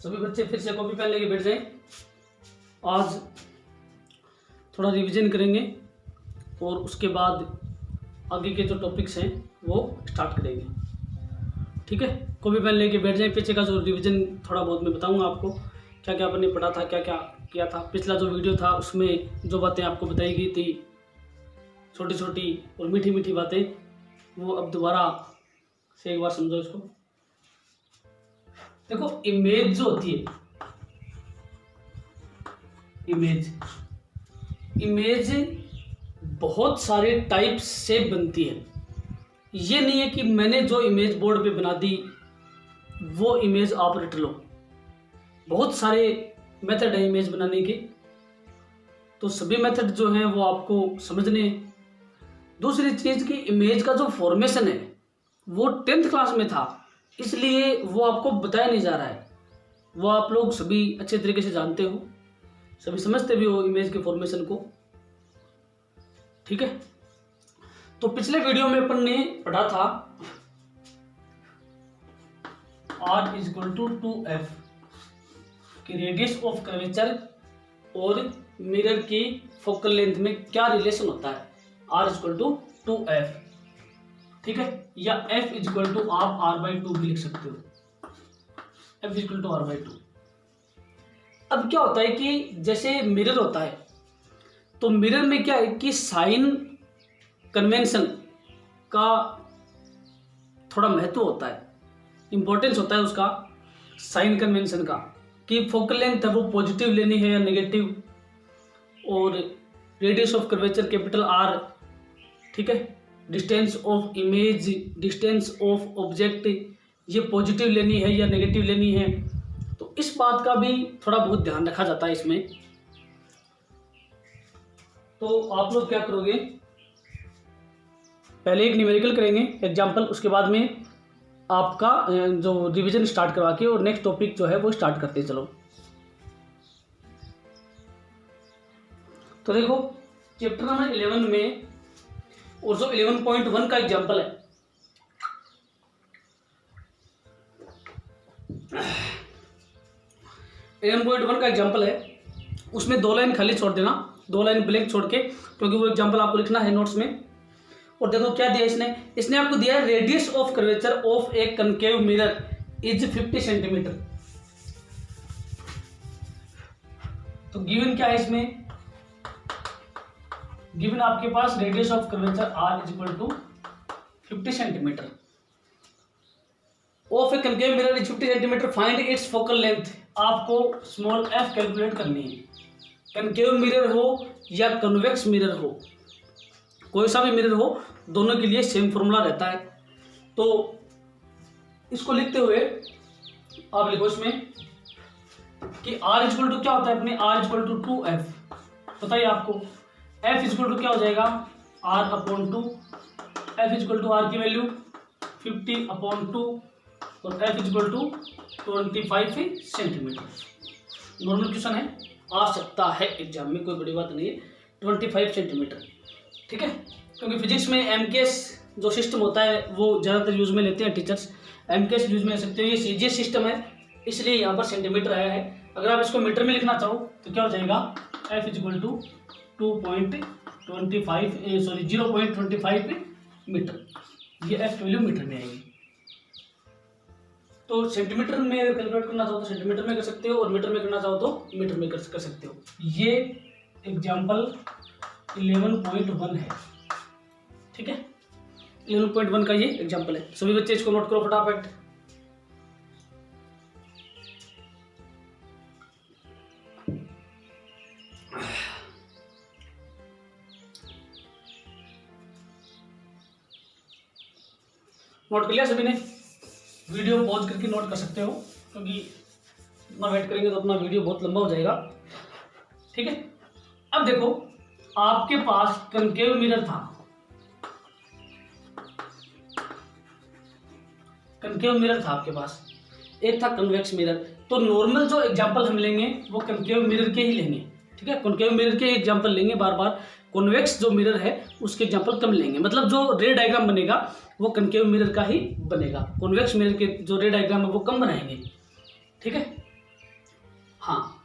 सभी बच्चे फिर से कॉपी पेन लेके बैठ जाएं। आज थोड़ा रिवीजन करेंगे और उसके बाद आगे के जो टॉपिक्स हैं वो स्टार्ट करेंगे। ठीक है, कॉपी पेन लेके बैठ जाएं। पीछे का जो रिवीजन थोड़ा बहुत मैं बताऊंगा आपको, क्या क्या आपने पढ़ा था, क्या क्या किया था। पिछला जो वीडियो था उसमें जो बातें आपको बताई गई थी, छोटी छोटी और मीठी मीठी बातें, वो अब दोबारा से एक बार समझो इसको। देखो, इमेज जो होती है, इमेज बहुत सारे टाइप्स से बनती है। ये नहीं है कि मैंने जो इमेज बोर्ड पे बना दी वो इमेज आप रट लो। बहुत सारे मेथड है इमेज बनाने के, तो सभी मेथड जो हैं वो आपको समझने हैं। दूसरी चीज़ की इमेज का जो फॉर्मेशन है वो 10th क्लास में था, इसलिए वो आपको बताया नहीं जा रहा है। वो आप लोग सभी अच्छे तरीके से जानते हो, सभी समझते भी हो इमेज के फॉर्मेशन को। ठीक है, तो पिछले वीडियो में अपन ने पढ़ा था R = 2F कि रेडियस ऑफ कर्वेचर और मिरर की फोकल लेंथ में क्या रिलेशन होता है। R = 2F, ठीक है, या F = आप R/2 भी लिख सकते हो। F = R/2। अब क्या होता है कि जैसे मिरर होता है, तो मिरर में क्या है कि साइन कन्वेंशन का थोड़ा महत्व होता है, इंपॉर्टेंस होता है उसका, साइन कन्वेंशन का, कि फोकल लेंथ है वो पॉजिटिव लेनी है या नेगेटिव, और radius of curvature capital R, ठीक है, distance of image, distance of object, ये पॉजिटिव लेनी है या नेगेटिव लेनी है। तो इस बात का भी थोड़ा बहुत ध्यान रखा जाता है इसमें। तो आप लोग क्या करोगे, पहले एक न्यूमेरिकल करेंगे एग्जाम्पल, उसके बाद में आपका जो रिवीजन स्टार्ट करवा के और नेक्स्ट टॉपिक जो है वो स्टार्ट करते चलो। तो देखो, चैप्टर नंबर 11 में और जो 11.1 का एग्जाम्पल है, 11.1 का एग्जाम्पल है, उसमें 2 लाइन खाली छोड़ देना, 2 लाइन ब्लैंक छोड़ के, क्योंकि वो एग्जाम्पल आपको लिखना है नोट्स में। और देखो क्या दिया इसने आपको दिया है radius of curvature of a concave mirror is 50 centimetre. तो गिवन क्या है इसमें, गिवन आपके पास radius of curvature R = 50 centimetre of a concave mirror is 50 centimetre, find its focal length. आपको स्मॉल f कैलकुलेट करनी है। कनकेव मिरर हो या कन्वेक्स मिरर हो, कोई सा भी मिरर हो, दोनों के लिए सेम फॉर्मूला रहता है। तो इसको लिखते हुए आप लिखो इसमें कि R = क्या होता है अपने, R = 2F। बताइए आपको F = क्या हो जाएगा, R/2। F = R की वैल्यू 50/2 और F = 25 सेंटीमीटर। नॉर्मल क्वेश्चन है, आ सकता है एग्जाम में, कोई बड़ी बात नहीं है। 25 सेंटीमीटर, ठीक है, क्योंकि फिजिक्स में एमकेएस जो सिस्टम होता है वो ज़्यादातर यूज में लेते हैं टीचर्स। एमकेएस यूज में ले सकते हो, ये सीजीएस सिस्टम है, इसलिए यहाँ पर सेंटीमीटर आया है। अगर आप इसको मीटर में लिखना चाहो तो क्या हो जाएगा, F = 0.25 मीटर। ये F की वैल्यू मीटर में आएगी। तो सेंटीमीटर में कैलकुलेट करना चाहो तो सेंटीमीटर में कर सकते हो, और मीटर में करना चाहो तो मीटर में कर सकते हो। ये एग्जाम्पल 11.1 है, ठीक है, 11.1 का ये एग्जाम्पल है। सभी बच्चे इसको नोट करो फटाफट। नोट कर लिया सभी ने? वीडियो पॉज करके नोट कर सकते हो, क्योंकि इतना वेट करेंगे तो अपना वीडियो बहुत लंबा हो जाएगा। ठीक है, अब देखो, आपके पास कनकेव मिरर था, कनकेव मिरर था आपके पास, एक था कन्वेक्स मिरर। तो नॉर्मल जो एग्जांपल हम लेंगे वो कनकेव मिरर के ही लेंगे, ठीक है, कनकेव मिरर के एग्जांपल लेंगे बार बार। कॉन्वेक्स जो मिरर है उसके एग्जांपल कम लेंगे, मतलब जो रे डायग्राम बनेगा वो कनकेव मिरर का ही बनेगा। कॉन्वेक्स मिरर के जो रे डायग्राम है वो कम बनाएंगे, ठीक है। हाँ,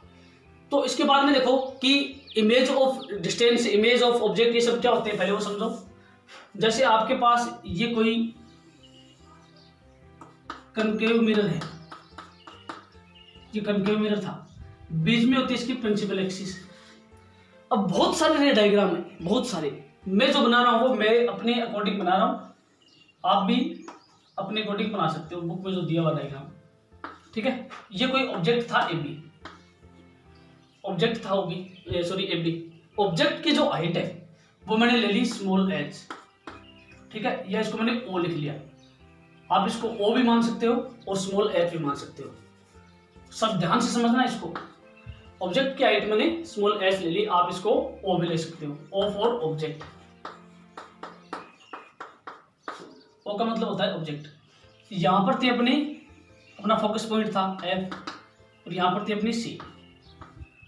तो इसके बाद में देखो कि image of distance, image of object, ये सब क्या होते हैं पहले वो समझो। जैसे आपके पास ये कोई कनकेव मिरर है, ये कनकेव मिरर था, बीच में होती है इसकी प्रिंसिपल एक्सिस। अब बहुत सारे रे डायग्राम है, बहुत सारे, मैं जो बना रहा हूँ वो मैं अपने अकॉर्डिंग बना रहा हूँ, आप भी अपने अकॉर्डिंग बना सकते हो बुक में जो दिया हुआ डायग्राम, ठीक है। ये कोई ऑब्जेक्ट था ए बी, ऑब्जेक्ट था ए बी, ऑब्जेक्ट की जो हाइट है वो मैंने ले ली स्मॉल एच, ठीक है, या इसको मैंने ओ लिख लिया। आप इसको ओ भी मान सकते हो और स्मॉल एच भी मान सकते हो, सब ध्यान से समझना इसको। ऑब्जेक्ट की हाइट मैंने स्मॉल एच ले ली, आप इसको ओ भी ले सकते हो, ओ फॉर ऑब्जेक्ट। ओ का मतलब होता है ऑब्जेक्ट। यहां पर थी अपना फोकस पॉइंट था एफ, और यहां पर थी अपनी सी,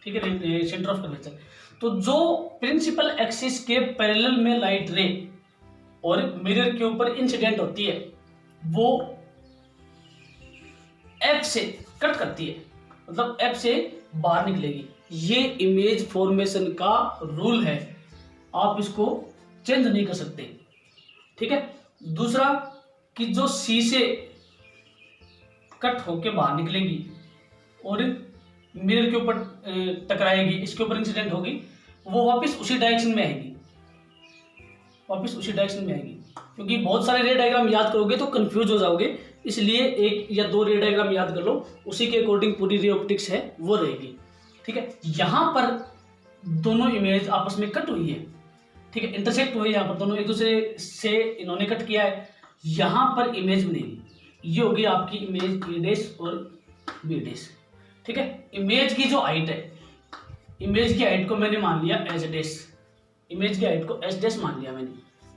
ठीक है, सेंटर ऑफ कर्वेचर। तो जो प्रिंसिपल एक्सिस के पैरेलल में लाइट रे और मिरर के ऊपर इंसिडेंट होती है वो एफ से कट करती है, मतलब एफ से बाहर निकलेगी। ये इमेज फॉर्मेशन का रूल है, आप इसको चेंज नहीं कर सकते, ठीक है। दूसरा कि जो सी से कट होके बाहर निकलेगी और मिरर के ऊपर टकराएगी, इसके ऊपर इंसिडेंट होगी, वो वापस उसी डायरेक्शन में आएगी, वापस उसी डायरेक्शन में आएगी। क्योंकि बहुत सारे रे डायग्राम याद करोगे तो कंफ्यूज हो जाओगे, इसलिए एक या दो रे डायग्राम याद कर लो, उसी के अकॉर्डिंग पूरी रे ऑप्टिक्स है वो रहेगी, ठीक है। यहां पर दोनों इमेज आपस में कट हुई है, ठीक है, इंटरसेक्ट हुई है, यहाँ पर दोनों एक दूसरे से इन्होंने कट किया है, यहां पर इमेज बनेगी, ये होगी आपकी इमेज ए डैश और बी डैश, ठीक है। इमेज की जो हाइट है, इमेज की हाइट को मैंने मान लिया एच डैश, इमेज की हाइट को एच डैश मान लिया मैंने,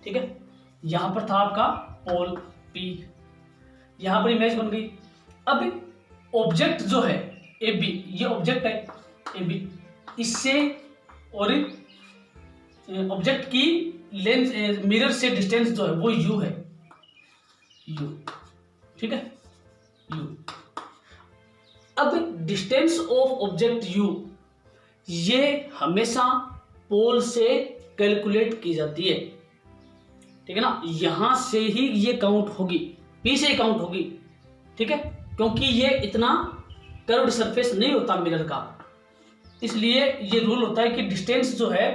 ठीक है। यहां पर था आपका पोल पी, यहां पर इमेज बन गई। अब ऑब्जेक्ट जो है ए बी, ये ऑब्जेक्ट है ए बी, इससे और ऑब्जेक्ट की लेंथ मिरर से डिस्टेंस जो है वो यू है, यू, ठीक है, यू। अब डिस्टेंस ऑफ ऑब्जेक्ट यू ये हमेशा पोल से कैलकुलेट की जाती है, ठीक है ना, यहां से ही ये काउंट होगी, पी से काउंट होगी, ठीक है, क्योंकि ये इतना कर्व्ड सरफेस नहीं होता मिरर का, इसलिए ये रूल होता है कि डिस्टेंस जो है,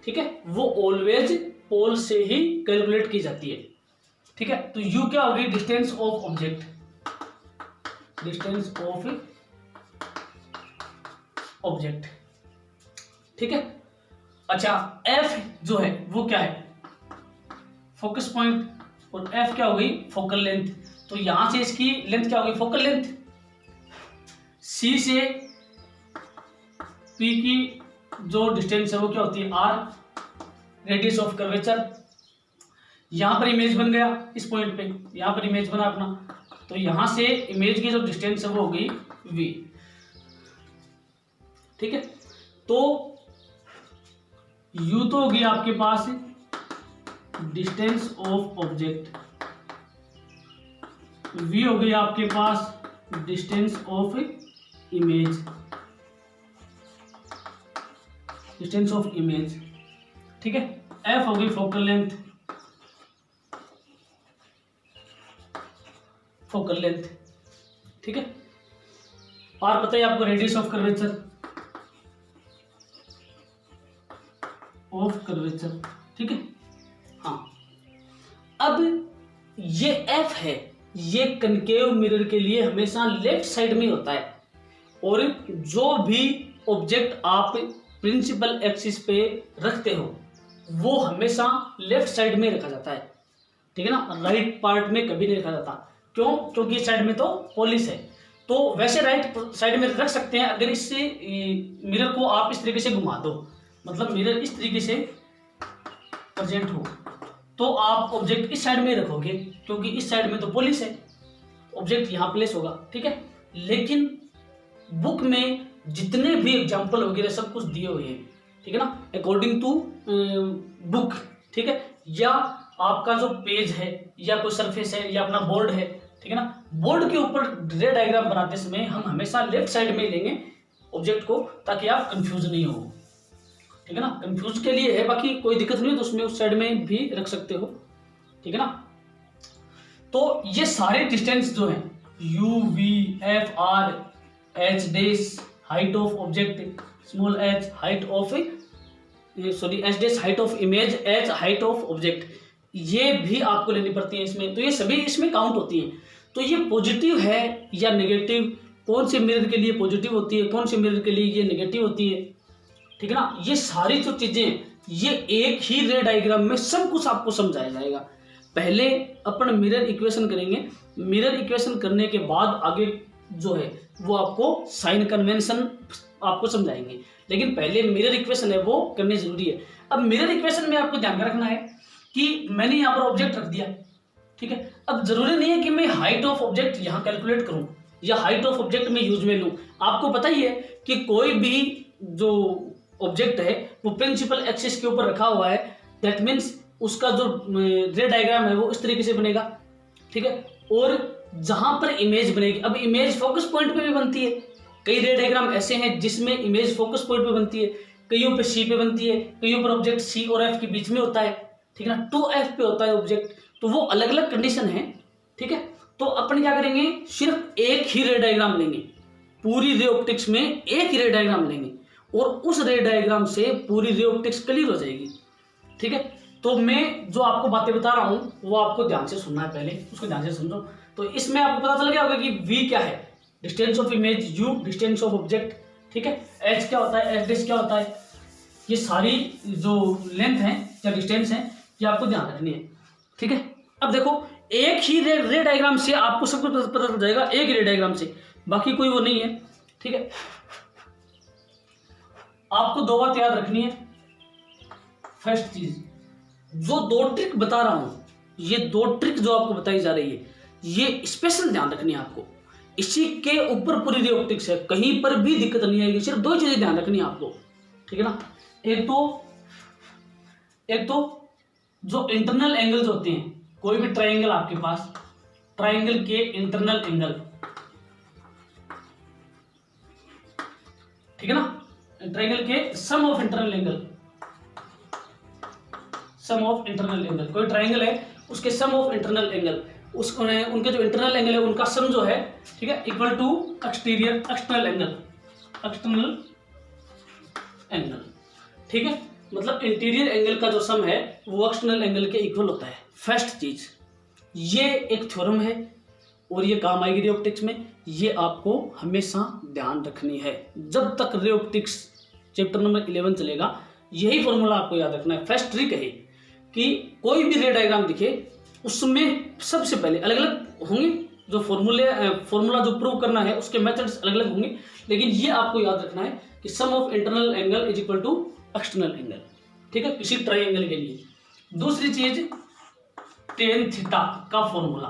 ठीक है, वो ऑलवेज पोल से ही कैलकुलेट की जाती है, ठीक है। तो यू क्या होगी, distance of object, distance of object, ठीक है। अच्छा, एफ जो है वो क्या है, फोकस पॉइंट, और एफ क्या हो गई, फोकल लेंथ। तो यहां से इसकी लेंथ क्या हो गई, फोकल लेंथ। सी से पी की जो डिस्टेंस है वो क्या होती है, आर, रेडियस ऑफ कर्वेचर। यहां पर इमेज बन गया, इस पॉइंट पे यहां पर इमेज बना अपना, तो यहां से इमेज की जो डिस्टेंस है वो हो गई वी, ठीक है। तो यू तो होगी आपके पास डिस्टेंस ऑफ ऑब्जेक्ट, वी हो गई आपके पास distance of image, distance of image, ठीक है। एफ हो गई फोकल लेंथ, फोकल लेंथ, ठीक है। और बताइए आपको radius of curvature, of curvature, ठीक है। हाँ, अब ये एफ है, ये कनकेव मिरर के लिए हमेशा लेफ्ट साइड में होता है, और जो भी ऑब्जेक्ट आप प्रिंसिपल एक्सिस पे रखते हो वो हमेशा लेफ्ट साइड में रखा जाता है, ठीक है ना, राइट पार्ट में कभी नहीं रखा जाता। क्यों, क्योंकि इस साइड में तो पॉलिश है, तो वैसे राइट साइड में रख सकते हैं अगर इससे मिरर को आप इस तरीके से घुमा दो, मतलब मिरर इस तरीके से प्रेजेंट हो, तो आप ऑब्जेक्ट इस साइड में रखोगे, क्योंकि इस साइड में तो पॉलिश है, ऑब्जेक्ट यहाँ प्लेस होगा, ठीक है। लेकिन बुक में जितने भी एग्जाम्पल वगैरह सब कुछ दिए हुए हैं, ठीक है ना, अकॉर्डिंग टू बुक, ठीक है, या आपका जो पेज है या कोई सरफेस है या अपना बोर्ड है, ठीक है ना, बोर्ड के ऊपर रे डायग्राम बनाते समय हम हमेशा लेफ्ट साइड में लेंगे, ऑब्जेक्ट को, ताकि आप कंफ्यूज नहीं हो, ठीक है ना। कंफ्यूज के लिए है, बाकी कोई दिक्कत नहीं है तो उसमें उस साइड में भी रख सकते हो, ठीक है ना। तो ये सारे डिस्टेंस जो है u, v, f, r, h dash height of object, small h height of sorry h dash height of image, h height of object, ये भी आपको लेनी पड़ती है इसमें। तो ये सभी इसमें काउंट होती हैं। तो ये पॉजिटिव है या नेगेटिव, कौन से मिरर के लिए पॉजिटिव होती है, कौन से मिरर के लिए ये नेगेटिव होती है, ठीक है ना। ये सारी जो चीजें ये एक ही रे डायग्राम में सब कुछ आपको समझाया जाएगा। पहले अपन मिरर इक्वेशन करेंगे, मिरर इक्वेशन करने के बाद आगे जो है वो आपको साइन कन्वेंशन आपको समझाएंगे, लेकिन पहले मिरर इक्वेशन है वो करनी जरूरी है। अब मिरर इक्वेशन में आपको ध्यान रखना है कि मैंने यहाँ पर ऑब्जेक्ट रख दिया, ठीक है। अब जरूरी नहीं है कि मैं हाइट ऑफ ऑब्जेक्ट यहाँ कैलकुलेट करूँ या हाइट ऑफ ऑब्जेक्ट में यूज में लूँ। आपको पता ही है कि कोई भी जो ऑब्जेक्ट है वो प्रिंसिपल एक्सिस के ऊपर रखा हुआ है, दैट मीन्स उसका जो रे डायग्राम है वो इस तरीके से बनेगा, ठीक है। और जहां पर इमेज बनेगी, अब इमेज फोकस पॉइंट पे भी बनती है, कई रे डायग्राम ऐसे हैं जिसमें इमेज फोकस पॉइंट पे बनती है, कईयों पे सी पे बनती है, कईयों पर ऑब्जेक्ट सी और एफ के बीच में होता है, ठीक है ना, 2F पे होता है ऑब्जेक्ट। तो वो अलग अलग कंडीशन है, ठीक है। तो अपन क्या करेंगे, सिर्फ एक ही रे डायग्राम लेंगे, पूरी रे ऑप्टिक्स में एक ही रे डायग्राम लेंगे और उस रे डायग्राम से पूरी रे ऑप्टिक्स क्लियर हो जाएगी, ठीक है। तो मैं जो आपको बातें बता रहा हूं वो आपको ध्यान से सुनना है, पहले उसको ध्यान से समझो। तो इसमें आपको पता चल गया होगा कि V क्या है, distance of image, U distance of object, ठीक है। H क्या होता है, H डैश क्या होता है, ये सारी जो लेंथ है या डिस्टेंस है ये आपको ध्यान रखनी है, ठीक है। अब देखो एक ही रे डायग्राम से आपको सब कुछ पता चल जाएगा, एक रे डायग्राम से, बाकी कोई वो नहीं है, ठीक है। आपको दो बात याद रखनी है। फर्स्ट चीज, जो दो ट्रिक बता रहा हूं, ये दो ट्रिक जो आपको बताई जा रही है ये स्पेशल ध्यान रखनी है आपको, इसी के ऊपर पूरी रे ऑप्टिक्स है, कहीं पर भी दिक्कत नहीं आएगी। सिर्फ दो चीजें ध्यान रखनी है आपको, ठीक है ना। एक तो जो इंटरनल एंगल्स होते हैं, कोई भी ट्राइंगल आपके पास, ट्राइंगल के इंटरनल एंगल, ठीक है ना, ट्राइंगल के sum of internal angle, sum of internal angle, कोई ट्राइंगल है उसके सम ऑफ इंटरनल एंगल, उसको उनके जो इंटरनल एंगल है उनका सम जो है, ठीक है, equal to exterior external angle, external angle, ठीक है। मतलब इंटीरियर एंगल का जो सम है वो एक्सटर्नल एंगल के इक्वल होता है। फर्स्ट चीज, ये एक थ्योरम है और ये काम आएगी रे ऑप्टिक्स में, ये आपको हमेशा ध्यान रखनी है जब तक रे ऑप्टिक्स चैप्टर नंबर 11 चलेगा। यही फॉर्मूला आपको याद रखना है। फर्स्ट ट्रिक है कि कोई भी रे डायग्राम दिखे उसमें सबसे पहले अलग अलग होंगे, जो फॉर्मूला जो प्रूव करना है उसके मेथड्स अलग अलग होंगे, लेकिन ये आपको याद रखना है कि sum of internal angle is equal to external angle, ठीक है, किसी ट्राइंगल के लिए। दूसरी चीज टेन थीटा का फॉर्मूला,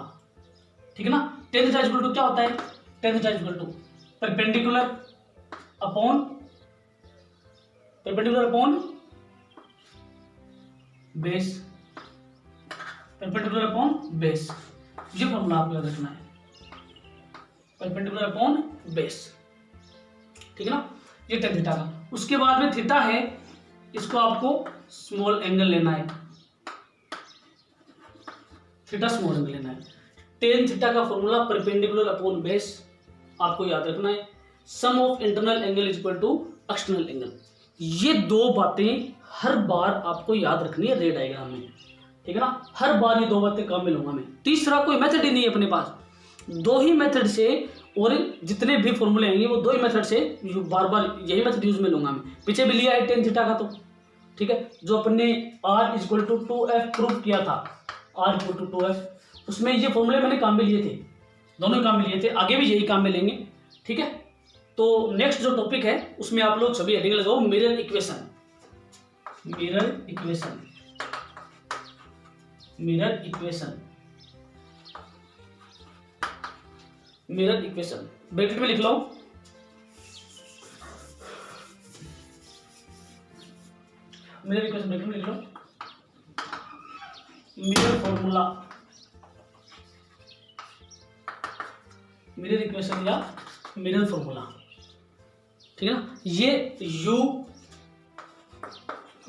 ठीक है ना। टेन थीटा इक्वल टू क्या होता है, tan theta equal to perpendicular upon base, perpendicular upon base, ये फॉर्मूला आपको याद रखना है, परपेंडिकुलर अपॉन बेस, ठीक है ना, ये टेन थीटा का। उसके बाद में थीटा है, इसको आपको स्मॉल एंगल लेना है, थीटा स्मॉल एंगल लेना है। टेन थीटा का फॉर्मूला परपेंडिकुलर अपॉन बेस आपको याद रखना है। Sum of internal angle is equal to external angle. ये दो बातें हर बार आपको याद रखनी है रे डायग्राम में, ठीक है ना। हर बार ये दो बातें काम में लूंगा मैं, तीसरा कोई मेथड ही नहीं है अपने पास, दो ही मेथड से, और जितने भी फॉर्मूले आएंगे वो दो ही मेथड से, बार बार यही मेथड यूज में लूंगा मैं। पीछे भी लिया है टेन थीटा का, तो ठीक है, जो अपन ने r equal to 2f prove किया था, r इक्वल टू 2f, उसमें ये फॉर्मूले मैंने काम में लिए थे, दोनों काम में लिए थे, आगे भी यही काम में लेंगे, ठीक है। तो नेक्स्ट जो टॉपिक है उसमें आप लोग सभी हेडिंग लगाओ, mirror equation, mirror equation, mirror equation, mirror equation, bracket में लिख लो, मिरर इक्वेशन ब्रैकेट में लिख लो, मिरर फॉर्मूला, मिरर इक्वेशन या मिरर फॉर्मूला, ठीक है ना। ये यू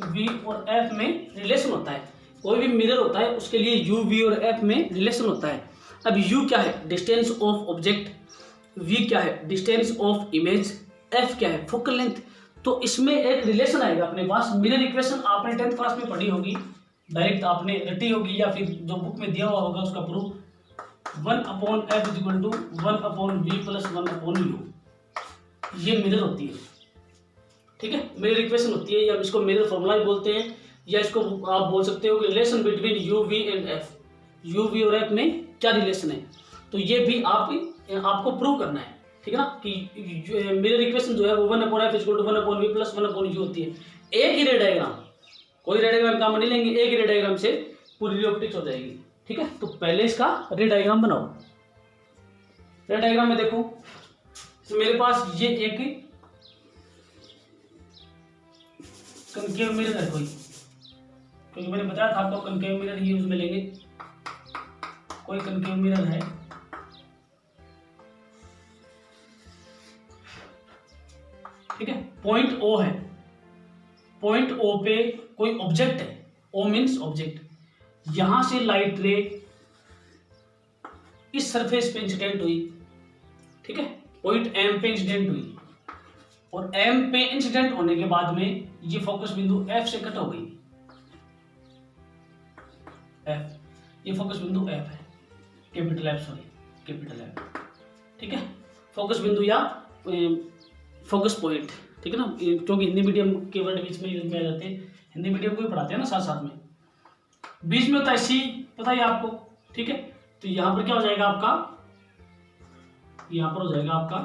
वी और एफ में रिलेशन होता है। कोई भी मिरर होता है उसके लिए यू वी और एफ में रिलेशन होता है। अब यू क्या है, डिस्टेंस ऑफ ऑब्जेक्ट, वी क्या है, डिस्टेंस ऑफ इमेज, एफ क्या है, फोकल लेंथ। तो इसमें एक रिलेशन आएगा अपने पास। मिरर इक्वेशन आपने 10th क्लास में पढ़ी होगी, डायरेक्ट आपने रटी होगी या फिर जो बुक में दिया हुआ होगा उसका proof, 1/f is equal to 1/v plus 1/u। ये मिरर होती है, ठीक है, मिरर इक्वेशन होती है, या इसको मिरर फॉर्मूला भी बोलते हैं, या इसको आप बोल सकते हो कि relation between u v and f. U v और एफ में क्या रिलेशन है, तो ये भी आपको प्रूव करना है, ठीक है ना, कि मिरर इक्वेशन जो है वो 1/f is equal to 1/v plus 1/u होती है। एक ही रे डायग्राम, कोई रे डायग्राम काम नहीं लेंगे, एक ही रे डायग्राम से पूरी रे ऑप्टिक्स हो जाएगी, ठीक है। तो पहले इसका रे डायग्राम बनाओ। रे डायग्राम में देखो, तो मेरे पास ये एक कनकेव मिरर है कोई, क्योंकि मैंने बताया था आपको कनकेव मिरर ही यूज में लेंगे। कोई कनकेव मिरर है, ठीक है, पॉइंट ओ है, पॉइंट ओ पे कोई ऑब्जेक्ट है, ओ मीन्स ऑब्जेक्ट। यहां से लाइट रे इस सरफेस पे इंसिडेंट हुई, ठीक है, पॉइंट एम पे इंसिडेंट हुई, और एम पे इंसिडेंट होने के बाद में ये फोकस बिंदु एफ से कट हो गई, एफ, ये फोकस बिंदु एफ है, capital F, sorry capital F, ठीक है, फोकस बिंदु या फोकस पॉइंट, ठीक है ना, क्योंकि हिंदी मीडियम के वर्ड बीच में यूज में आ जाते हैं, हिंदी मीडियम को भी पढ़ाते हैं ना साथ साथ में। बीच में होता है सी, पता है आपको, ठीक है। तो यहां पर क्या हो जाएगा आपका, यहां पर हो जाएगा आपका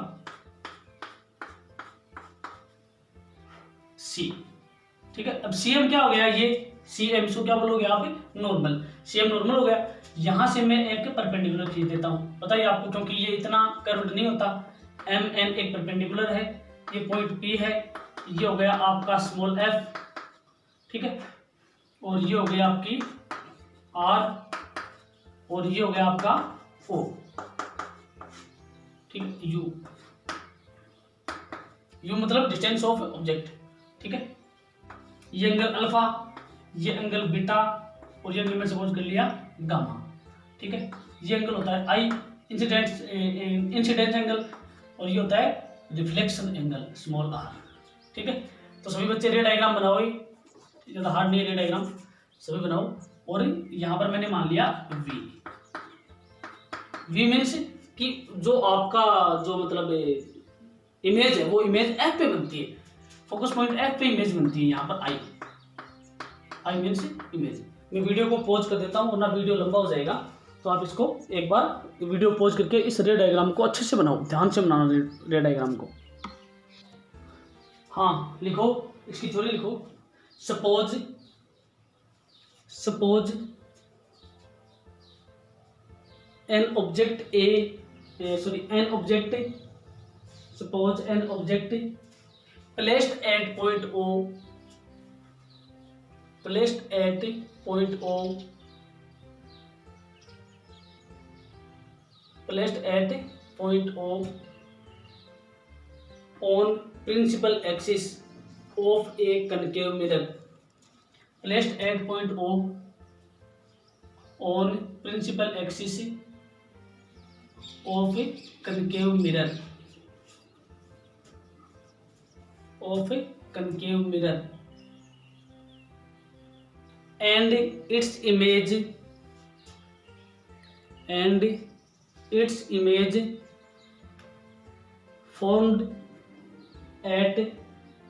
सी, ठीक है। अब सीएम क्या हो गया, ये सीएम सो क्या बोलोगे आप, नॉर्मल, सीएम नॉर्मल हो गया। यहां से मैं एक परपेंडिकुलर खींच देता हूं, पता है आपको, क्योंकि ये इतना कर्व्ड नहीं होता। एम एन एक परपेंडिकुलर है, ये पॉइंट पी है, ये हो गया आपका स्मॉल एफ, ठीक है, और ये हो गया आपकी आर, और ये हो गया आपका ओ, ठीक है, यू, यू मतलब डिस्टेंस ऑफ ऑब्जेक्ट, ठीक है। ये एंगल अल्फा, ये एंगल बीटा, और ये एंगल में सपोज कर लिया गामा, ठीक है। ये एंगल होता है आई, इंसिडेंट एंगल, और ये होता है रिफ्लेक्शन एंगल, स्मॉल आर, ठीक है। तो सभी बच्चे रे डायग्राम बनाओ, ज़्यादा हार्ड नहीं है, रे डायग्राम सभी बनाओ। और यहां पर मैंने मान लिया वी, वी मीन्स कि जो आपका जो मतलब इमेज है वो इमेज एफ पे बनती है, फोकस पॉइंट एफ पे इमेज बनती है। यहाँ पर आई, आई मीन्स इमेज। मैं वीडियो को पॉज कर देता हूँ वरना वीडियो लंबा हो जाएगा, तो आप इसको एक बार वीडियो पॉज करके इस रे डायग्राम को अच्छे से बनाओ, ध्यान से बनाना रे डायग्राम को। हाँ लिखो, इसकी थ्योरी लिखो। Suppose, suppose an object an object, suppose an object placed at point O, placed at point O, placed at point O on principal axis of a concave mirror, placed at point O on principal axis of a concave mirror, of a concave mirror, and its image, and its image formed at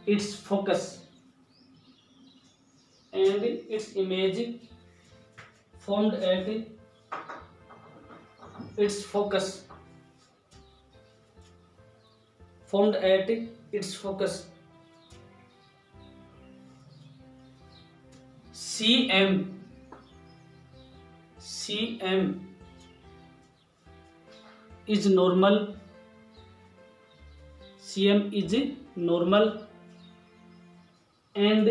its focus, and its image formed at its focus, formed at its focus, CM, CM is normal, CM is normal, and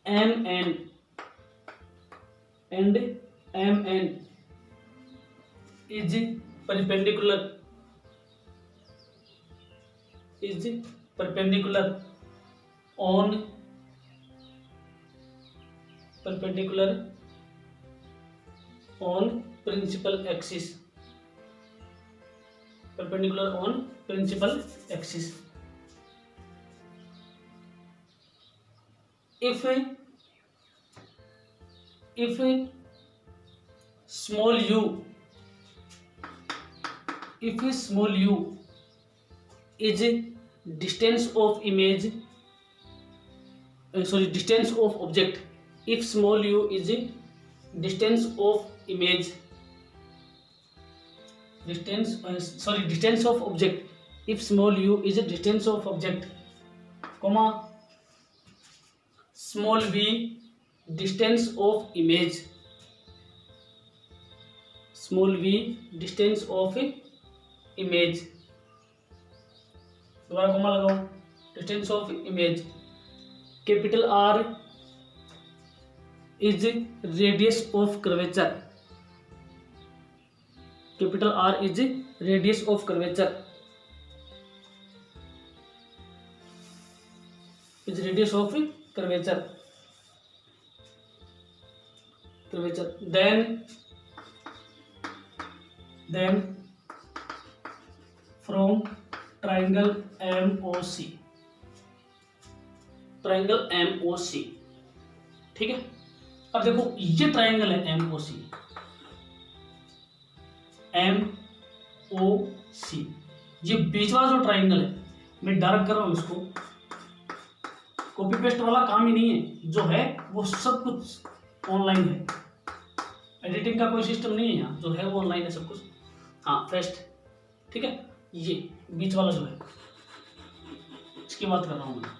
MN, and MN is perpendicular, is perpendicular on principal axis, perpendicular on principal axis. If small u is distance of image, distance of object. If small u is distance of image, distance of object. If small u is a distance of object, comma small v distance of image, small v distance of image, दोबारा comma लगाओ, distance of image. Capital R is radius of curvature, capital R is radius of curvature, is radius of curvature. then from triangle MOC, ठीक है. अब देखो ये triangle है MOC, ये बीच वाला जो ट्राइंगल है, मैं डार्क कर रहा हूं इसको. कॉपी पेस्ट वाला काम ही नहीं है, जो है वो सब कुछ ऑनलाइन है, एडिटिंग का कोई सिस्टम नहीं है यहाँ, जो है वो ऑनलाइन है सब कुछ. हाँ फेस्ट, ठीक है. ये बीच वाला जो है इसकी बात कर रहा हूँ मैं,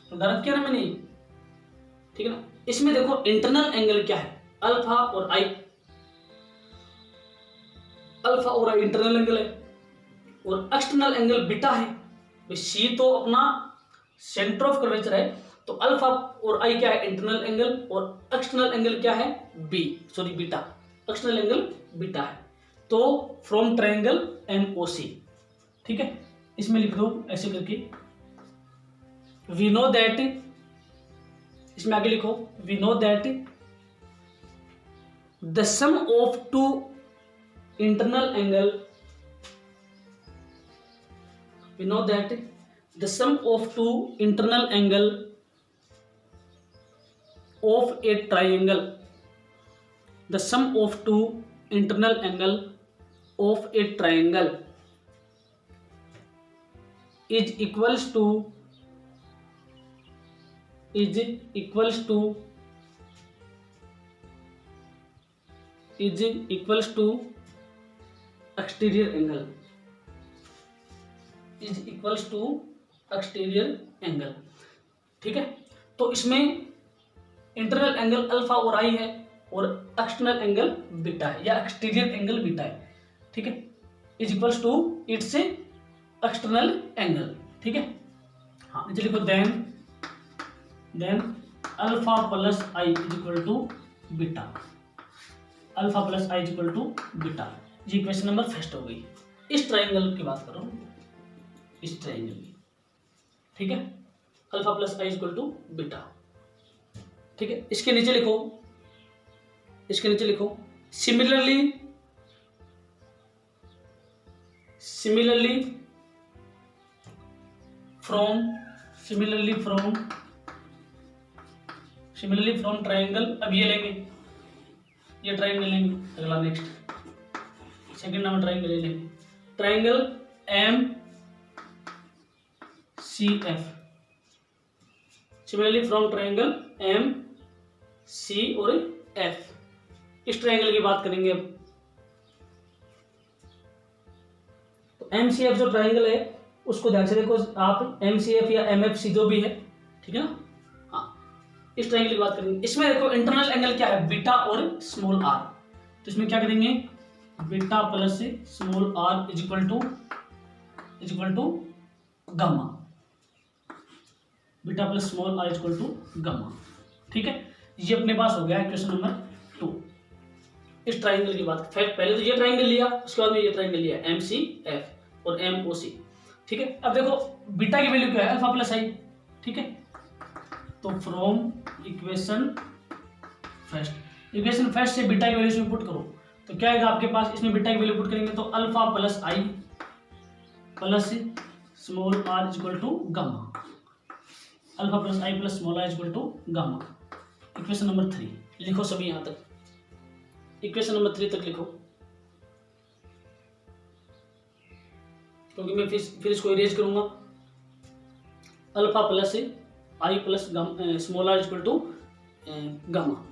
तो डायरेक्ट किया ना मैंने, ठीक है ना. इसमें देखो इंटरनल एंगल क्या है, अल्फा और आई. अल्फा और आई इंटरनल एंगल है, और एक्सटर्नल एंगल बीटा है. सी तो अपना सेंटर ऑफ कर्वेचर है, तो अल्फा और आई क्या है, इंटरनल एंगल, और एक्सटर्नल एंगल क्या है, बीटा. एक्सटर्नल एंगल बीटा है. तो फ्रॉम ट्रायंगल MOC, ठीक है. इसमें लिख दो ऐसे करके, वी नो दैट, इसमें आगे लिखो, we know that the sum of two internal angle, we know that the sum of two internal angle of a triangle, the sum of two internal angle of a triangle is equals to exterior angle, is equals to exterior angle, ठीक है. तो इसमें internal angle alpha और आई है, और external angle beta है, या exterior angle beta है, ठीक है. Is equals to its external angle, ठीक है. हाँ नीचे लिखो, then alpha plus i is equal to beta, alpha plus i is equal to beta. ये क्वेश्चन नंबर फर्स्ट हो गई. इस ट्राइंगल की बात करो, इस ट्राइंगल की, ठीक है. Alpha plus i is equal to beta, ठीक है. इसके नीचे लिखो सिमिलरली फ्रॉम ट्राइंगल. अब ये लेंगे, ये ट्राइंगल लेंगे. अगला नेक्स्ट सेकंड नंबर ट्राइंगल ले लेंगे, triangle MCF. Similarly from triangle MC और F. इस ट्रायंगल की बात करेंगे अब. तो MCF जो ट्रायंगल है उसको ध्यान से देखो आप, MCF या MFC जो भी है, ठीक है ना. हाँ इस ट्रायंगल की बात करेंगे. इसमें देखो इंटरनल एंगल क्या है, बीटा और स्मॉल r. तो इसमें क्या करेंगे, beta plus small r is equal to gamma, beta plus small r is equal to gamma, ठीक है. ये अपने पास हो गया है क्वेश्चन नंबर 2. इस ट्राइंगल की बात, पहले तो ये ट्राइंगल लिया, उसके बाद में ये ट्राइंगल लिया MCF और MOC. ठीक है। अब देखो बीटा की वैल्यू क्या है, अल्फा प्लस आई, ठीक है। तो फ्रॉम इक्वेशन फर्स्ट से बीटा की वैल्यू इसमें पुट करो, तो क्या आएगा आपके पास, इसमें बीटा की वैल्यू पुट करेंगे तो alpha plus i plus small r equal to gamma, alpha plus i plus small r equal to gamma. Equation number 3 लिखो सभी यहां तक, इक्वेशन नंबर 3 तक लिखो, क्योंकि मैं फिर इसको इरेज करूंगा। Alpha plus i plus small r equal to gamma.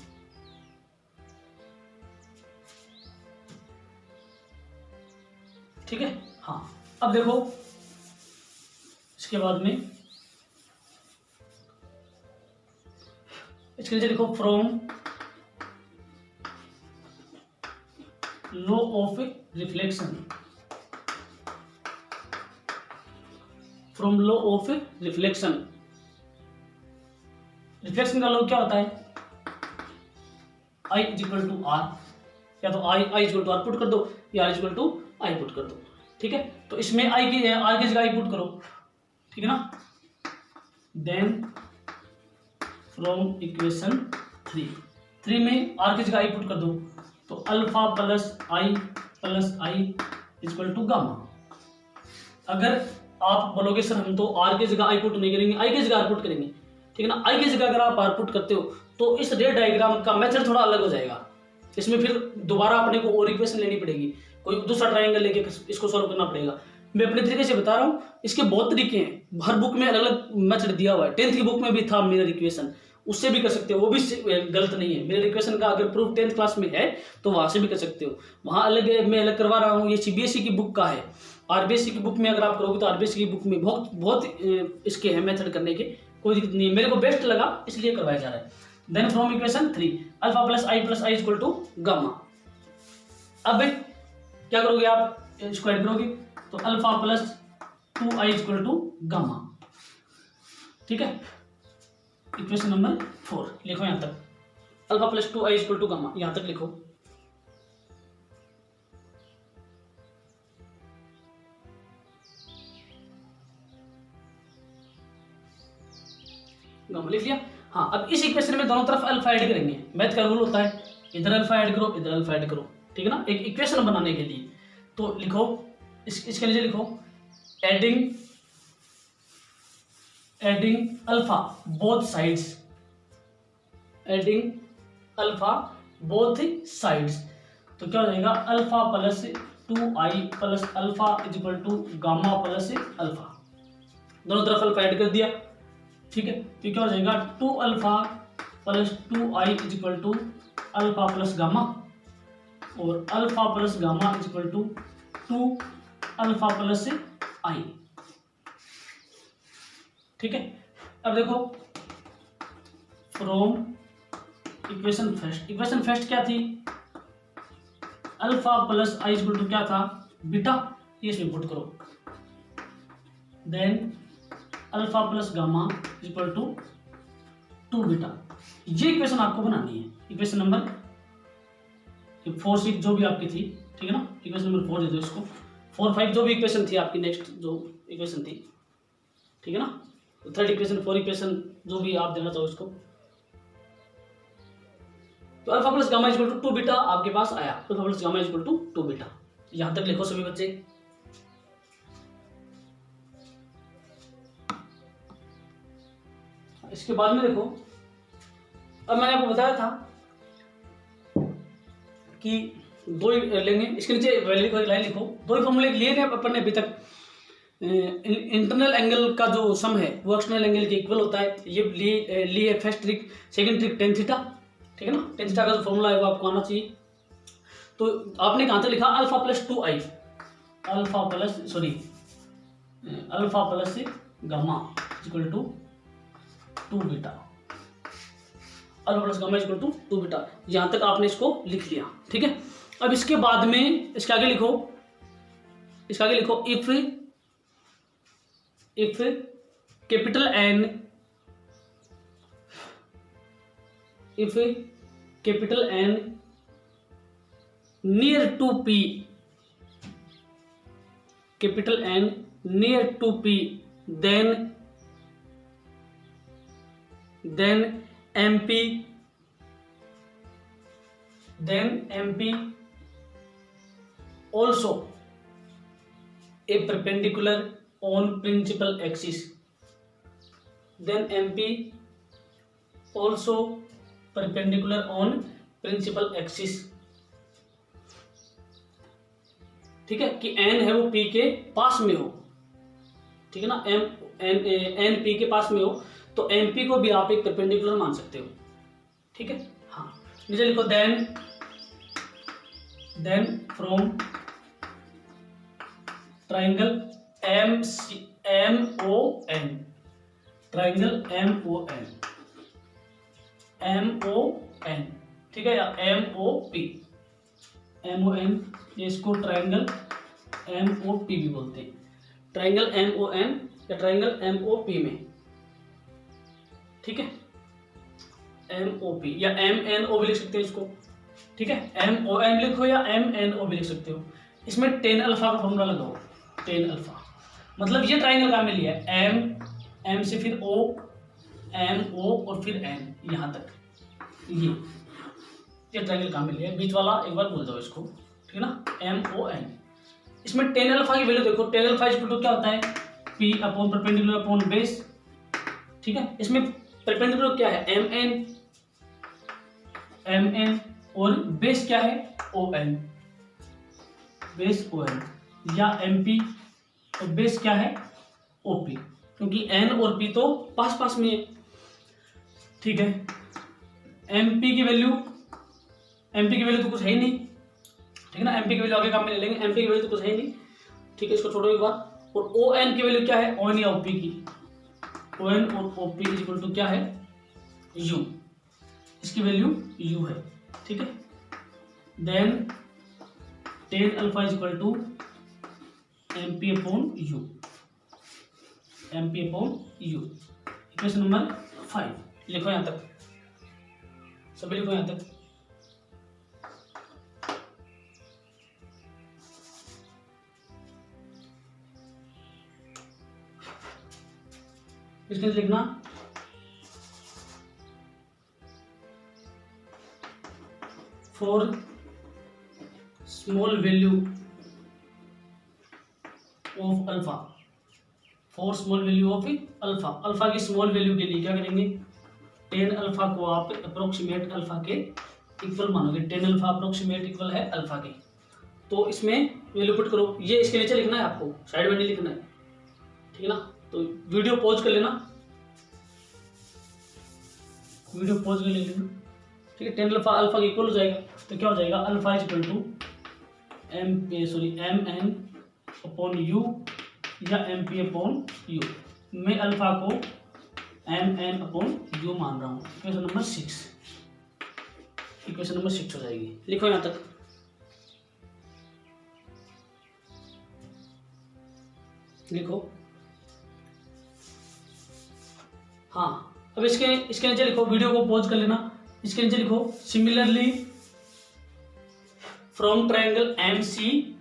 ठीक है, हाँ। अब देखो इसके बाद में इसके नीचे लिखो from law of reflection, from law of reflection. Reflection का लॉ क्या होता है, आई इक्वल टू आर, या तो i equal to r put कर दो या r equal to i put कर दो, ठीक है। तो इसमें आई की आर की जगह आई पुट करो, ठीक है ना। देन फ्रॉम इक्वेशन 3 में आर की जगह आई पुट कर दो, तो alpha plus i equal to gamma. अगर आप बोलोगे सर हम तो आर की जगह आई पुट नहीं करेंगे, आई की जगह आर पुट करेंगे, ठीक है ना। आई की जगह अगर आप आर पुट करते हो तो इस रे डायग्राम का मेथड थोड़ा अलग हो जाएगा। इसमें फिर दोबारा अपने को और इक्वेशन लेनी पड़ेगी, कोई दूसरा ट्रायंगल लेके इसको सॉल्व करना पड़ेगा। मैं अपने तरीके से बता रहा हूँ, इसके बहुत तरीके हैं, हर बुक में अलग अलग मेथड दिया हुआ है। 10th की बुक में भी था मिरर इक्वेशन, उससे भी कर सकते हो, वो भी गलत नहीं है। मिरर इक्वेशन का अगर प्रूफ 10th क्लास में है तो वहां से भी कर सकते हो, वहां अलग है, मैं अलग करवा रहा हूँ। ये सीबीएसई की बुक का है, आरबीएसई की बुक में अगर आप करोगे तो आरबीएसई की बुक में बहुत इसके हैं मेथड करने के, कोई दिक्कत नहीं है। मेरे को बेस्ट लगा इसलिए करवाया जा रहा है। Then from equation 3 alpha plus i equal to gamma. अब क्या करोगे आप, इसको ऐड करोगे तो alpha plus 2i equal to gamma, ठीक है। इक्वेशन नंबर 4 लिखो यहां तक, alpha plus 2i equal to gamma, यहां तक लिखो। गामा लिख लिया, हाँ। अब इस इक्वेशन में दोनों तरफ अल्फा ऐड करेंगे, मैथ का रूल होता है, इधर अल्फा ऐड करो इधर अल्फा ऐड करो, ठीक है ना, एक इक्वेशन बनाने के लिए। तो लिखो इसके नीचे लिखो adding alpha both sides, adding alpha both sides. तो क्या हो जाएगा, alpha plus 2i plus alpha equal to gamma plus alpha, दोनों तरफ अल्फा ऐड कर दिया, ठीक है। तो क्या हो जाएगा 2 alpha plus 2i equal to alpha plus gamma, और alpha plus gamma equal to 2 alpha plus i, ठीक है। अब देखो फ्रॉम इक्वेशन फर्स्ट क्या थी, alpha plus i equal to क्या था, बीटा, ये इसमें पुट करो। Then alpha plus gamma equal to 2 beta, ये इक्वेशन आपको बनानी है। इक्वेशन नंबर 4 6 जो भी आपकी थी, ठीक है ना, इक्वेशन नंबर 4 दे दो इसको, 4 5 जो भी इक्वेशन थी आपकी, नेक्स्ट जो इक्वेशन थी, ठीक है ना। तो थर्ड इक्वेशन, 4 इक्वेशन जो भी आप देना चाहो इसको। तो alpha plus gamma equal to 2 beta आपके पास आया, alpha plus gamma equal to 2 beta. यहां तक लिखो सभी बच्चे। इसके बाद में देखो, अब मैंने आपको बताया था कि दो लेंगे, इसके नीचे वैल्यू का लाइन लिखो, दो ही फॉर्मूले लिए हैं अपन ने अभी तक। इंटरनल एंगल का जो सम है वो एक्सटर्नल एंगल के इक्वल होता है, ये लिए first trick, second trick tan theta, ठीक है ना। टेन थीटा का जो फॉर्मूला है वो आपको आना चाहिए। तो आपने कहां तक लिखा, alpha plus 2i, alpha plus gamma equal to 2 beta, alpha plus gamma equal to 2 beta, यहां तक आपने इसको लिख लिया, ठीक है। अब इसके बाद में इसके आगे लिखो, if capital N near to P capital N near to P then MP also a perpendicular on principal axis, then MP also perpendicular on principal axis। ठीक है कि N है वो P के पास में हो, ठीक है ना, N P के पास में हो तो MP को भी आप एक परपेंडिकुलर मान सकते हो, ठीक है। हाँ नीचे लिखो then from triangle MON, triangle MON, ठीक है, या MON, ये इसको ट्राइंगल MOP भी बोलते हैं, ट्राइंगल MON या ट्राइंगल MOP में, ठीक है, MOP या MNO भी लिख सकते हैं इसको, ठीक है, MON लिखो या MNO भी लिख सकते हो। इसमें tan अल्फा का फॉर्मूला लगाओ, tan अल्फा मतलब ये ट्राइंगल काम में लिया है, M से फिर O, MO और फिर N यहाँ तक, ये ट्राइंगल काम में लिया है, बीच वाला एक बार बोल दो इसको, ठीक है ना, MON। इसमें tan अल्फा की वैल्यू देखो, tan अल्फा इक्वल टू क्या होता है, P upon perpendicular upon base, ठीक है। इसमें परपेंडिकुलर क्या है, MN और बेस क्या है, ON, बेस ON, या MP और बेस क्या है, OP, क्योंकि N और P तो पास पास में है, ठीक है। MP की वैल्यू तो कुछ है ही नहीं, ठीक है ना, MP की वैल्यू आगे काम में ले लेंगे, MP की वैल्यू तो कुछ है ही नहीं, ठीक है, इसको छोड़ो एक बार। और ON की वैल्यू क्या है, ON या OP की, ON और OP इज इक्वल टू क्या है, U, इसकी वैल्यू U है, ठीक है। Then tan alpha is equal to MP upon U, equation number 5 लिखो यहां तक, सभी लिखो यहां तक। इसके लिखना for small value of alpha, for small value of alpha, alpha की स्मॉल वैल्यू के लिए क्या करेंगे, tan अल्फा को आप अप्रोक्सीमेट अल्फा के इक्वल मानोगे, tan अल्फा अप्रोक्सीमेट इक्वल है अल्फा के, तो इसमें वैल्यू पुट करो, ये इसके नीचे लिखना है आपको, साइड में नहीं लिखना है, ठीक है ना। तो वीडियो पॉज कर लेना, वीडियो पॉज कर लेना, ठीक है। tan अल्फा के इक्वल हो जाएगा, तो क्या हो जाएगा, alpha is equal to MN upon U या MP अपॉन U, मैं अल्फा को MN अपॉन U मान रहा हूँ, इक्वेशन नंबर 6 हो जाएगी, लिखो यहाँ तक। लिखो, हाँ अब इसके नीचे लिखो, वीडियो को पॉज कर लेना, इसके नीचे लिखो similarly from triangle MCN,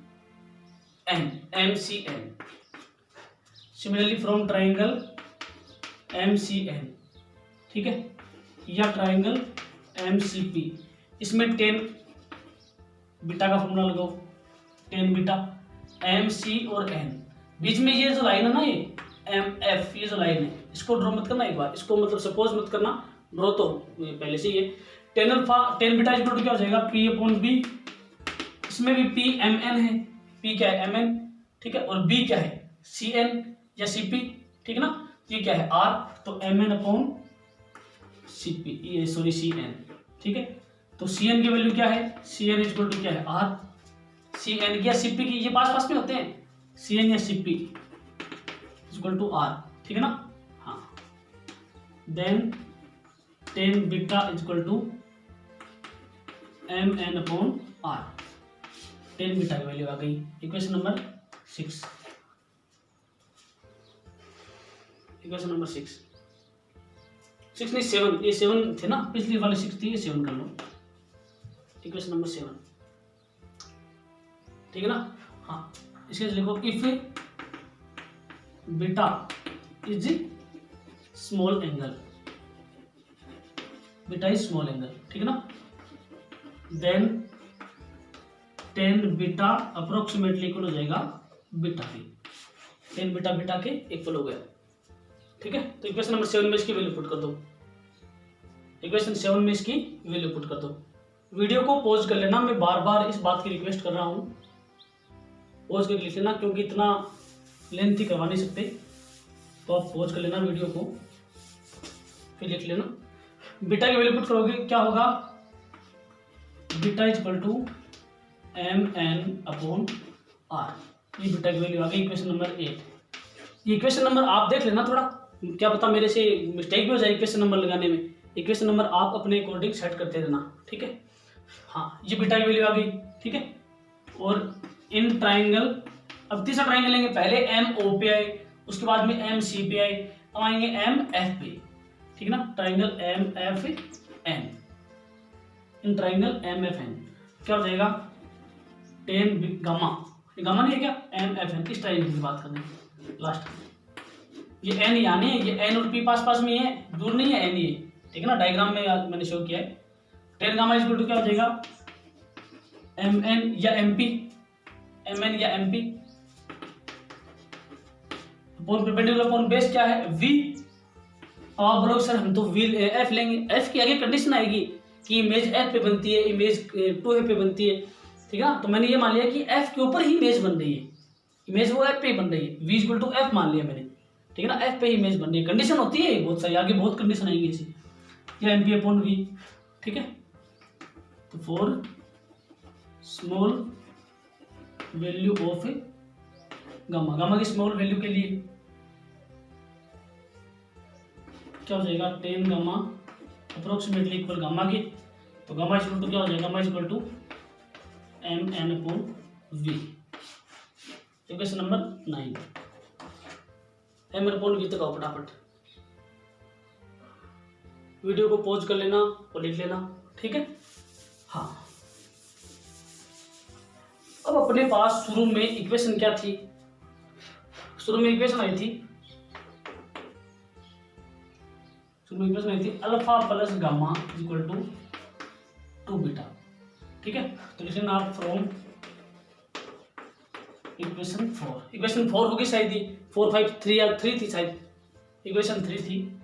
similarly from triangle MCN, ठीक है, या ट्राइंगल MCP, इसमें tan बीटा का फॉर्मूला लगाओ, tan बीटा MC और N, बीच में ये जो लाइन है ना, ये MF, ये जो लाइन है इसको ड्रॉ मत करना एक बार, इसको मतलब सपोज मत करना, ड्रॉ तो पहले से ये tan बीटा इक्वल टू क्या हो जाएगा, P अपॉन B, इसमें भी P MN है, P क्या है MN, ठीक है, और B क्या है CN या CP, ठीक है ना, ये क्या है R, तो MN अपॉन CP, ये सॉरी CN, ठीक है। तो CN की वैल्यू क्या है, CN इक्वल टू क्या है R, CN या CP की ये पास में होते हैं, CN या CP इक्वल टू R, ठीक है ना, हाँ। Then tan beta equal to MN upon R, tan beta की वैल्यू आ गई, इक्वेशन नंबर 6, इक्वेशन नंबर 6 नहीं 7, ये 7 थे ना, पिछली वाले 6 थी, ये 7 कर लो, इक्वेशन नंबर 7, ठीक है ना, हाँ। इसके लिखो if beta is small angle, beta is small angle, ठीक है ना, then tan beta approximately equal हो जाएगा बीटा के, टेन बीटा बीटा के इक्वल हो गया, ठीक है। तो इक्वेशन नंबर 7 में इसकी वैल्यू पुट कर दो, इक्वेशन 7 में इसकी वैल्यू पुट कर दो। वीडियो को पॉज कर लेना, मैं बार बार इस बात की रिक्वेस्ट कर रहा हूँ, पॉज करके लिख लेना, क्योंकि इतना लेंथी करवा नहीं सकते, तो आप पॉज कर लेना वीडियो को, फिर लिख लेना। बीटा की वैल्यू पुट करोगे, क्या होगा, beta is equal to mn/r, ये बीटा की वैल्यू आ गई इक्वेशन नंबर 8। ये इक्वेशन नंबर आप देख लेना, थोड़ा क्या पता मेरे से मिस्टेक भी हो जाए इक्वेशन नंबर लगाने में, इक्वेशन नंबर आप अपने अकॉर्डिंग सेट करते रहना, ठीक है। हाँ, ये बीटा की वैल्यू आ गई, ठीक है। और इन ट्राइंगल, अब तीसरा ट्राइंगल लेंगे, पहले MO पे आए, उसके बाद में MC पे आए, अब आएंगे MF पे, ठीक है ना, triangle MFN, in triangle MFN क्या हो जाएगा, टेन गामा, गामा नहीं है क्या, MFN, इस ट्राइंगल की बात करनी है लास्ट। ये N यानी है, ये N और P पास पास में है, दूर नहीं है, N ही है, ठीक है ना, डायग्राम में मैंने शो किया है। Tan gamma is equal to क्या हो जाएगा, MN या MP, MN या MP upon perpendicular upon base क्या है, V। अब आप बोलोगे सर हम तो V F लेंगे, F की आगे कंडीशन आएगी कि इमेज F पे बनती है, इमेज 2F पे बनती है, ठीक है ना। तो मैंने ये मान लिया कि F के ऊपर ही इमेज बन रही है, इमेज वो F पे ही बन रही है, V इक्वल टू F मान लिया मैंने, ठीक है ना, F पे ही इमेज बन रही है। कंडीशन होती है बहुत सारी, आगे बहुत कंडीशन आएंगी ऐसी, या MP अपॉन V, ठीक है। तो for small value of gamma, gamma की स्मॉल वैल्यू के लिए क्या हो जाएगा, 10 गामा अप्रोक्सीमेटली इक्वल गामा के, तो गामा इक्वल टू क्या हो जाएगा, gamma equal to mn/v, equation number 9। mn/v तक आओ फटाफट, वीडियो को पॉज कर लेना और लिख लेना, ठीक है। हाँ, अब अपने पास शुरू में इक्वेशन क्या थी, शुरू में इक्वेशन आई थी, alpha plus gamma equal to 2 beta, ठीक है। तो लिखना आप फ्रॉम इक्वेशन 4, इक्वेशन 4 होगी शायद, 4 5 3 या 3 थी शायद, इक्वेशन 3 थी,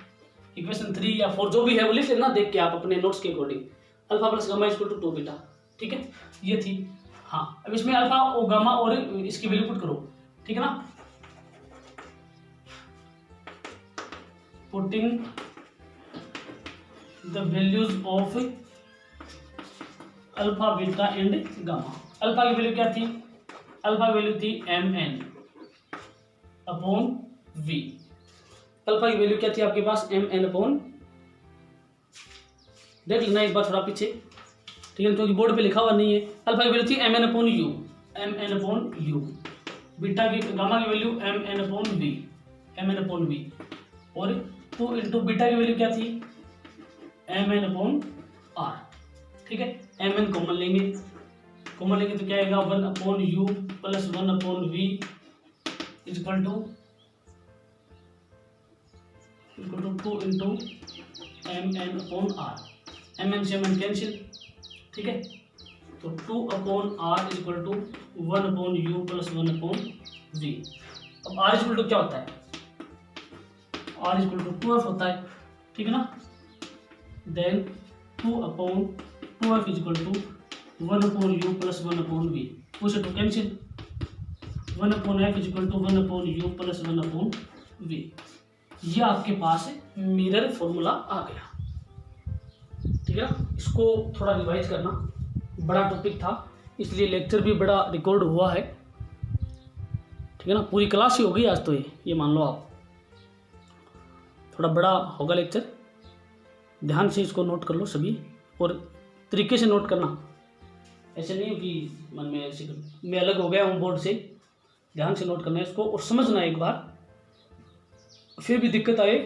इक्वेशन 3 या 4 जो भी है वो लिख लेना देख के आप अपने नोट्स के according, alpha plus gamma equal to 2 beta, ठीक है, ये थी। हाँ, अब इसमें अल्फा और गामा और इसकी वैल्यू पुट करो, ठीक है ना, putting the values of alpha beta and gamma. Alpha की वैल्यू क्या थी, अल्फा वैल्यू थी mn/v, अल्फा की वैल्यू क्या थी आपके पास, mn/, देख लेना एक बार थोड़ा पीछे, ठीक है, क्योंकि बोर्ड पे लिखा हुआ नहीं है। अल्फा की वैल्यू थी mn/u, mn/u, बीटा की गामा की वैल्यू mn/v, और 2 इंटू बीटा की वैल्यू क्या थी, mn/r, ठीक है। mn कॉमन लेंगे, तो क्या आएगा, 1/u plus 1/v is equal to 2 into mn/r, mn से mn कैंसिल, ठीक है। तो 2/r is equal to 1/u plus 1/v। अब r इज इक्वल टू क्या होता है, r is equal to 2f होता है, ठीक है ना, then 2/2f is equal to 1/u plus 1/v, उसे two cancel, 1/f is equal to 1/u plus 1/v। ये आपके पास मिरर फॉर्मूला आ गया, ठीक है ना। इसको थोड़ा रिवाइज करना, बड़ा टॉपिक था इसलिए लेक्चर भी बड़ा रिकॉर्ड हुआ है, ठीक है ना, पूरी क्लास ही हो गई आज तो, ये मान लो आप, थोड़ा बड़ा होगा लेक्चर, ध्यान से इसको नोट कर लो सभी, और तरीके से नोट करना, ऐसे नहीं हो कि मन में ऐसे मैं अलग हो गया हूँ बोर्ड से, ध्यान से नोट करना है इसको और समझना एक बार, फिर भी दिक्कत आए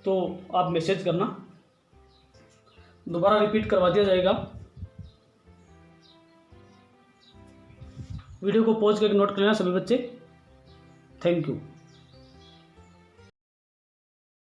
तो आप मैसेज करना, दोबारा रिपीट करवा दिया जाएगा, वीडियो को पॉज करके नोट कर लेना सभी बच्चे। Thank you.